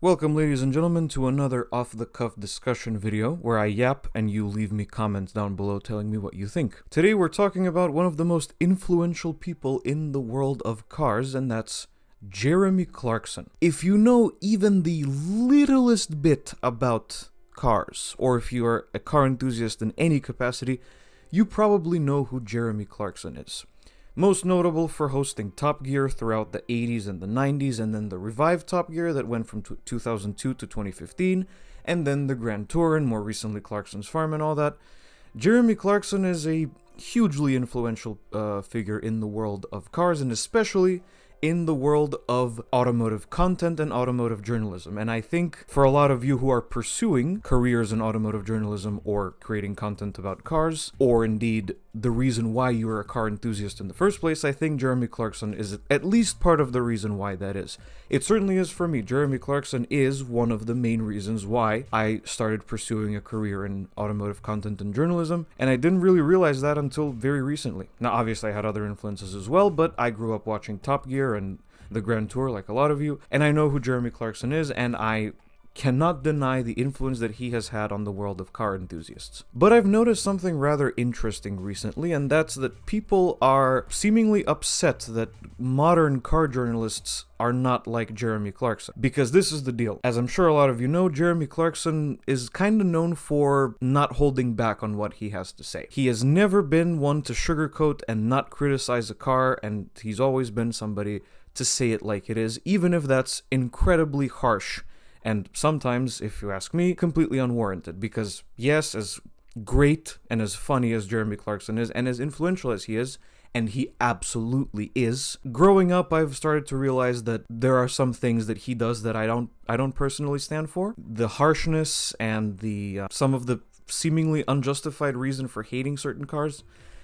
Welcome, ladies and gentlemen, to another off-the-cuff discussion video where I yap and you leave me comments down below telling me what you think. Today we're talking about one of the most influential people in the world of cars, and that's Jeremy Clarkson. If you know even the littlest bit about cars, or if you are a car enthusiast in any capacity, you probably know who Jeremy Clarkson is. Most notable for hosting Top Gear throughout the 80s and the 90s, and then the revived Top Gear that went from 2002 to 2015, and then the Grand Tour, and more recently Clarkson's Farm and all that. Jeremy Clarkson is a hugely influential figure in the world of cars, and especially in the world of automotive content and automotive journalism. And I think for a lot of you who are pursuing careers in automotive journalism or creating content about cars, or indeed the reason why you're a car enthusiast in the first place, I think Jeremy Clarkson is at least part of the reason why that is. It certainly is for me. Jeremy Clarkson is one of the main reasons why I started pursuing a career in automotive content and journalism, and I didn't really realize that until very recently. Now, obviously I had other influences as well, but I grew up watching Top Gear and the Grand Tour like a lot of you, and I know who Jeremy Clarkson is, and I cannot deny the influence that he has had on the world of car enthusiasts. But I've noticed something rather interesting recently, and that's that people are seemingly upset that modern car journalists are not like Jeremy Clarkson. Because this is the deal. As I'm sure a lot of you know, Jeremy Clarkson is kind of known for not holding back on what he has to say. He has never been one to sugarcoat and not criticize a car, and he's always been somebody to say it like it is, even if that's incredibly harsh and sometimes, if you ask me, completely unwarranted. Because yes, as great and as funny as Jeremy Clarkson is, and as influential as he is, and he absolutely is, growing up I've started to realize that there are some things that he does that I don't personally stand for. The harshness and the some of the seemingly unjustified reason for hating certain cars,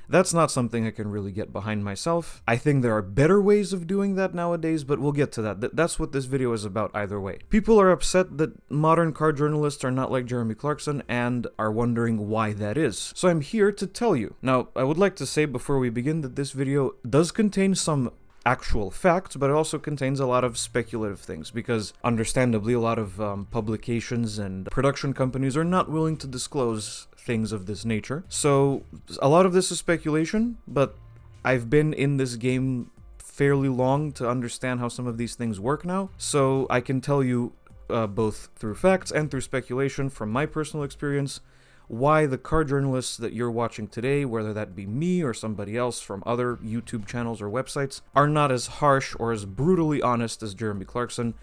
that's not something I can really get behind myself. I think there are better ways of doing that nowadays, but we'll get to that. That's what this video is about either way. People are upset that modern car journalists are not like Jeremy Clarkson and are wondering why that is. So I'm here to tell you. Now, I would like to say before we begin that this video does contain some actual facts, but it also contains a lot of speculative things, because understandably a lot of publications and production companies are not willing to disclose things of this nature. So a lot of this is speculation, but I've been in this game fairly long to understand how some of these things work now, so I can tell you both through facts and through speculation from my personal experience why the car journalists that you're watching today, whether that be me or somebody else from other YouTube channels or websites, are not as harsh or as brutally honest as Jeremy Clarkson,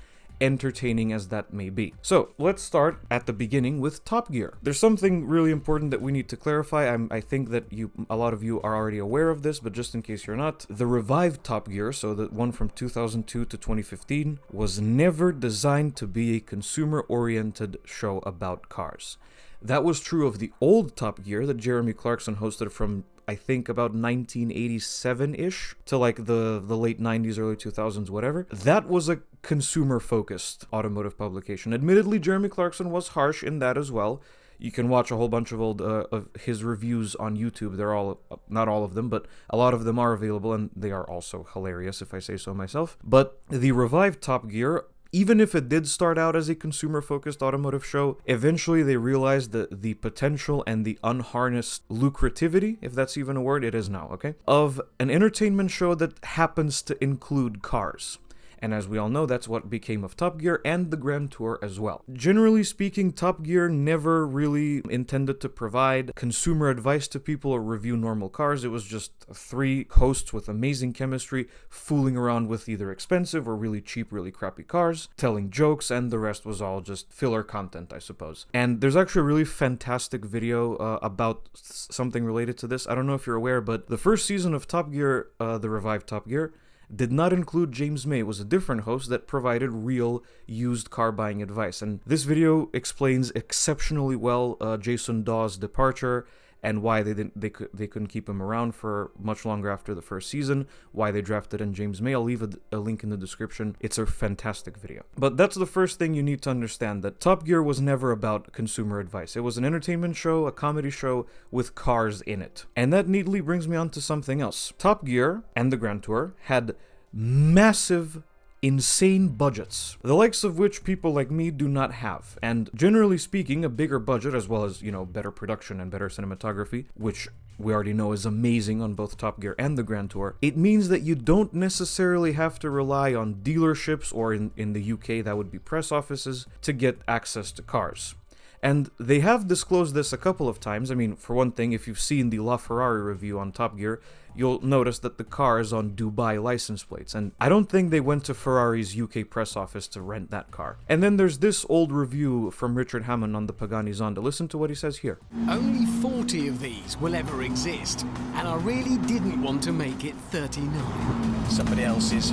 entertaining as that may be. So let's start at the beginning with Top Gear. There's something really important that we need to clarify. I think that a lot of you are already aware of this, but just in case you're not, the revived Top Gear, so the one from 2002 to 2015, was never designed to be a consumer-oriented show about cars. That was true of the old Top Gear that Jeremy Clarkson hosted from, I think, about 1987-ish to like the late 90s, early 2000s, whatever. That was a consumer-focused automotive publication. Admittedly, Jeremy Clarkson was harsh in that as well. You can watch a whole bunch of old of his reviews on YouTube. They're all, not all of them, but a lot of them are available, and they are also hilarious, if I say so myself. But the revived Top Gear, even if it did start out as a consumer-focused automotive show, eventually they realized that the potential and the unharnessed lucrativity, if that's even a word, it is now, okay, of an entertainment show that happens to include cars. And as we all know, that's what became of Top Gear and the Grand Tour as well. Generally speaking, Top Gear never really intended to provide consumer advice to people or review normal cars. It was just three hosts with amazing chemistry fooling around with either expensive or really cheap, really crappy cars, telling jokes, and the rest was all just filler content, I suppose. And there's actually a really fantastic video about something related to this. I don't know if you're aware, but the first season of Top Gear, the revived Top Gear, did not include James May. It was a different host that provided real used car buying advice. And this video explains exceptionally well Jason Dawes' departure and why they couldn't keep him around for much longer after the first season, why they drafted in James May. I'll leave a link in the description. It's a fantastic video. But that's the first thing you need to understand, that Top Gear was never about consumer advice. It was an entertainment show, a comedy show with cars in it. And that neatly brings me on to something else. Top Gear and the Grand Tour had massive insane budgets, the likes of which people like me do not have. And generally speaking, a bigger budget, as well as, better production and better cinematography, which we already know is amazing on both Top Gear and the Grand Tour, it means that you don't necessarily have to rely on dealerships, or in the UK that would be press offices, to get access to cars. And they have disclosed this a couple of times. I mean, for one thing, if you've seen the LaFerrari review on Top Gear, you'll notice that the car is on Dubai license plates, and I don't think they went to Ferrari's UK press office to rent that car. And then there's this old review from Richard Hammond on the Pagani Zonda. Listen to what he says here. Only 40 of these will ever exist, and I really didn't want to make it 39. Somebody else's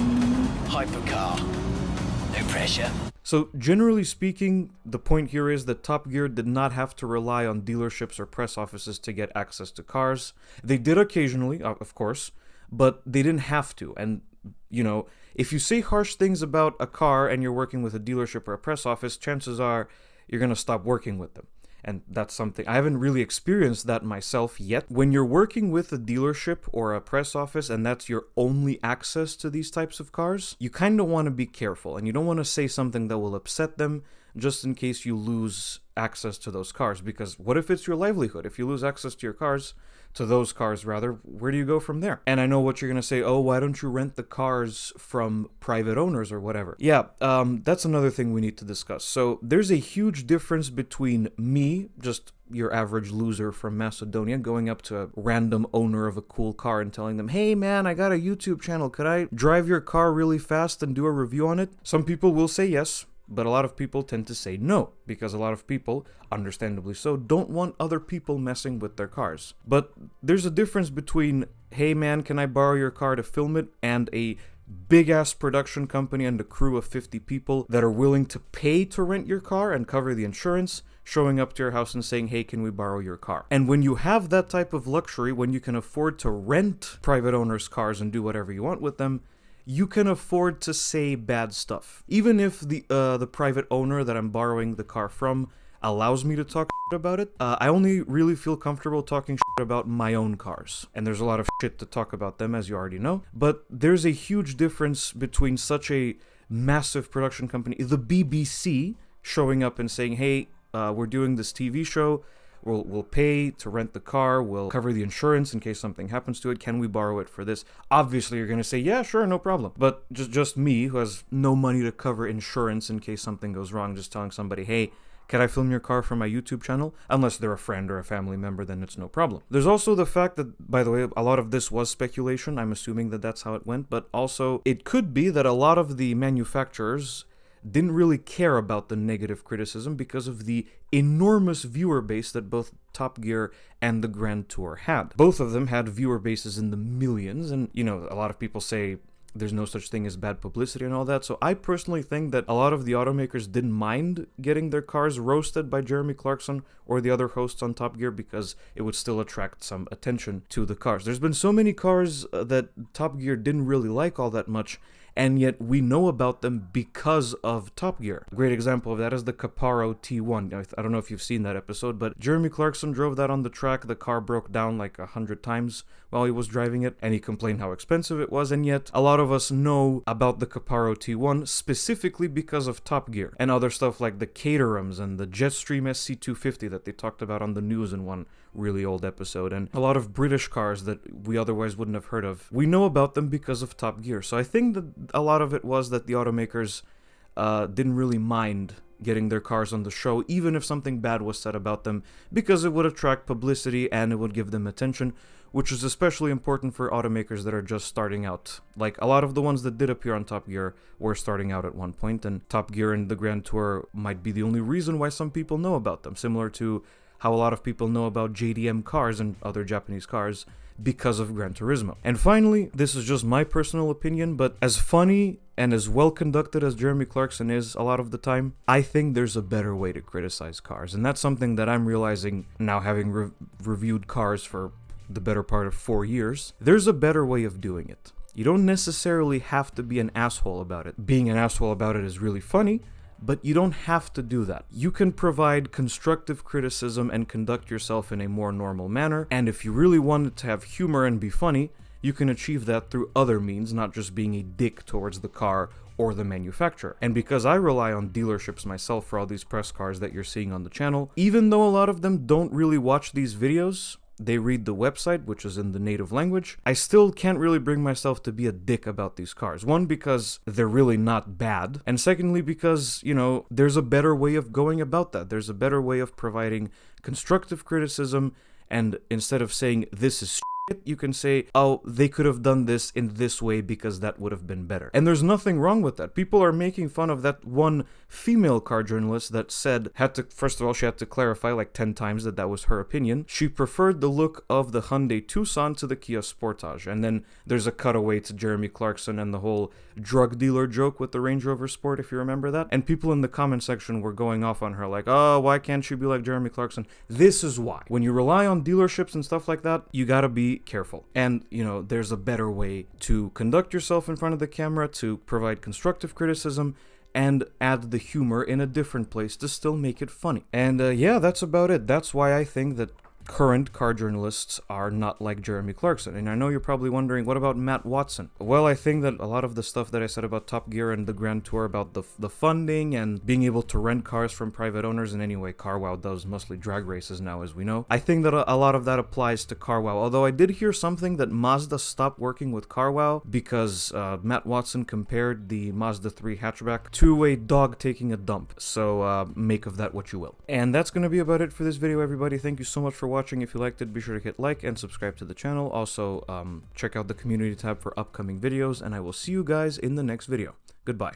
hypercar. No pressure. So generally speaking, the point here is that Top Gear did not have to rely on dealerships or press offices to get access to cars. They did occasionally, of course, but they didn't have to. And, if you say harsh things about a car and you're working with a dealership or a press office, chances are you're going to stop working with them. And that's something I haven't really experienced that myself yet. When you're working with a dealership or a press office and that's your only access to these types of cars, you kind of want to be careful, and you don't want to say something that will upset them just in case you lose access to those cars. Because what if it's your livelihood? If you lose access to those cars, where do you go from there? And I know what you're going to say, oh, why don't you rent the cars from private owners or whatever? Yeah, that's another thing we need to discuss. So there's a huge difference between me, just your average loser from Macedonia, going up to a random owner of a cool car and telling them, hey man, I got a YouTube channel, could I drive your car really fast and do a review on it? Some people will say yes, but a lot of people tend to say no, because a lot of people, understandably so, don't want other people messing with their cars. But there's a difference between, hey man, can I borrow your car to film it, and a big-ass production company and a crew of 50 people that are willing to pay to rent your car and cover the insurance, showing up to your house and saying, hey, can we borrow your car? And when you have that type of luxury, when you can afford to rent private owners' cars and do whatever you want with them, you can afford to say bad stuff. Even if the private owner that I'm borrowing the car from allows me to talk shit about it, I only really feel comfortable talking shit about my own cars. And there's a lot of shit to talk about them, as you already know. But there's a huge difference between such a massive production company, the BBC, showing up and saying, hey, we're doing this TV show, We'll pay to rent the car, we'll cover the insurance in case something happens to it, can we borrow it for this? Obviously you're going to say, yeah, sure, no problem. But just me, who has no money to cover insurance in case something goes wrong, just telling somebody, hey, can I film your car for my YouTube channel? Unless they're a friend or a family member, then it's no problem. There's also the fact that, by the way, a lot of this was speculation. I'm assuming that that's how it went. But also, it could be that a lot of the manufacturers didn't really care about the negative criticism because of the enormous viewer base that both Top Gear and the Grand Tour had. Both of them had viewer bases in the millions, and, a lot of people say there's no such thing as bad publicity and all that. So I personally think that a lot of the automakers didn't mind getting their cars roasted by Jeremy Clarkson or the other hosts on Top Gear because it would still attract some attention to the cars. There's been so many cars that Top Gear didn't really like all that much, and yet we know about them because of Top Gear. A great example of that is the Korrmotive T1. I don't know if you've seen that episode, but Jeremy Clarkson drove that on the track. The car broke down like 100 times while he was driving it, and he complained how expensive it was, and yet a lot of us know about the Korrmotive T1 specifically because of Top Gear, and other stuff like the Caterhams and the Jetstream SC250 that they talked about on the news in one really old episode, and a lot of British cars that we otherwise wouldn't have heard of. We know about them because of Top Gear. So I think that a lot of it was that the automakers didn't really mind getting their cars on the show, even if something bad was said about them, because it would attract publicity and it would give them attention, which is especially important for automakers that are just starting out. Like, a lot of the ones that did appear on Top Gear were starting out at one point, and Top Gear and the Grand Tour might be the only reason why some people know about them, similar to how a lot of people know about JDM cars and other Japanese cars because of Gran Turismo. And finally, this is just my personal opinion, but as funny and as well conducted as Jeremy Clarkson is a lot of the time, I think there's a better way to criticize cars. And that's something that I'm realizing now, having reviewed cars for the better part of 4 years. There's a better way of doing it. You don't necessarily have to be an asshole about it. Being an asshole about it is really funny, but you don't have to do that. You can provide constructive criticism and conduct yourself in a more normal manner, and if you really wanted to have humor and be funny, you can achieve that through other means, not just being a dick towards the car or the manufacturer. And because I rely on dealerships myself for all these press cars that you're seeing on the channel, even though a lot of them don't really watch these videos, they read the website, which is in the native language, I still can't really bring myself to be a dick about these cars. One, because they're really not bad, and secondly, because, you know, there's a better way of going about that. There's a better way of providing constructive criticism, and instead of saying, this is shit, you can say, oh, they could have done this in this way because that would have been better. And there's nothing wrong with that. People are making fun of that one female car journalist that said, first of all, she had to clarify like 10 times that that was her opinion. She preferred the look of the Hyundai Tucson to the Kia Sportage. And then there's a cutaway to Jeremy Clarkson and the whole drug dealer joke with the Range Rover Sport, if you remember that. And people in the comment section were going off on her like, oh, why can't she be like Jeremy Clarkson? This is why. When you rely on dealerships and stuff like that, you gotta be careful. And, you know, there's a better way to conduct yourself in front of the camera, to provide constructive criticism, and add the humor in a different place to still make it funny. And yeah, that's about it. That's why I think that current car journalists are not like Jeremy Clarkson. And I know you're probably wondering, what about Matt Watson? Well, I think that a lot of the stuff that I said about Top Gear and the Grand Tour about the funding and being able to rent cars from private owners, and anyway, CarWow does mostly drag races now, as we know. I think that a lot of that applies to CarWow, although I did hear something that Mazda stopped working with CarWow because Matt Watson compared the Mazda 3 hatchback to a dog taking a dump. So make of that what you will. And that's going to be about it for this video, everybody. Thank you so much for watching. If you liked it, be sure to hit like and subscribe to the channel. Also, check out the community tab for upcoming videos, and I will see you guys in the next video. Goodbye.